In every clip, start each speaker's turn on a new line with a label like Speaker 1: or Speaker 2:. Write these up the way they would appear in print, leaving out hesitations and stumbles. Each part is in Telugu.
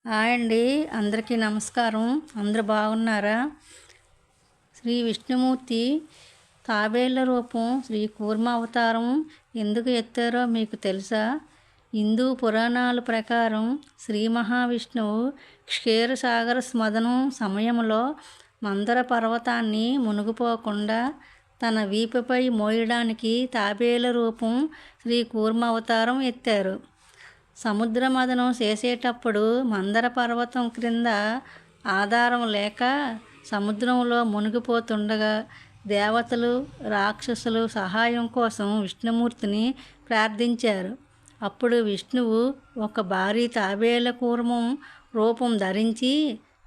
Speaker 1: హాయ్ అండి. అందరికీ నమస్కారం. అందరూ బాగున్నారా? శ్రీ విష్ణుమూర్తి తాబేళ్ల రూపం శ్రీ కూర్మ అవతారం ఎందుకు ఎత్తారో మీకు తెలుసా? హిందూ పురాణాల ప్రకారం శ్రీ మహావిష్ణువు క్షీరసాగర స్మదనం సమయంలో మందర పర్వతాన్ని మునిగిపోకుండా తన వీపుపై మోయడానికి తాబేళ్ల రూపం శ్రీ కూర్మ అవతారం ఎత్తారు. సముద్ర మథనం చేసేటప్పుడు మందర పర్వతం క్రింద ఆధారం లేక సముద్రంలో మునిగిపోతుండగా దేవతలు, రాక్షసులు సహాయం కోసం విష్ణుమూర్తిని ప్రార్థించారు. అప్పుడు విష్ణువు ఒక భారీ తాబేళ్ల కూర్మం రూపం ధరించి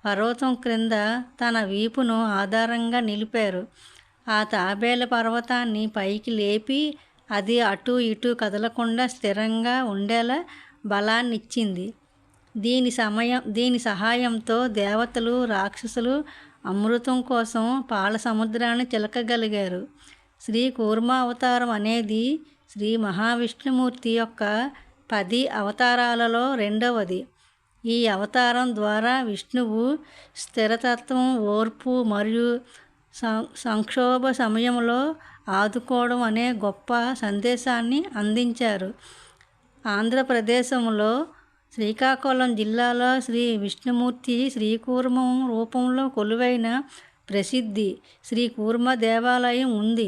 Speaker 1: పర్వతం క్రింద తన వీపును ఆధారంగా నిలిపారు. ఆ తాబేళ్ల పర్వతాన్ని పైకి లేపి అది అటు ఇటు కదలకుండా స్థిరంగా ఉండేలా బలాన్నిచ్చింది. దీని సహాయంతో దేవతలు, రాక్షసులు అమృతం కోసం పాల సముద్రాన్ని చిలకగలిగారు. శ్రీ కూర్మ అవతారం అనేది శ్రీ మహావిష్ణుమూర్తి యొక్క 10 అవతారాలలో రెండవది. ఈ అవతారం ద్వారా విష్ణువు స్థిరతత్వం, ఓర్పు మరియు సంక్షోభ సమయంలో ఆదుకోవడం అనే గొప్ప సందేశాన్ని అందించారు. ఆంధ్రప్రదేశంలో శ్రీకాకుళం జిల్లాలో శ్రీ విష్ణుమూర్తి శ్రీకూర్మం రూపంలో కొలువైన ప్రసిద్ధి శ్రీ కూర్మ దేవాలయం ఉంది.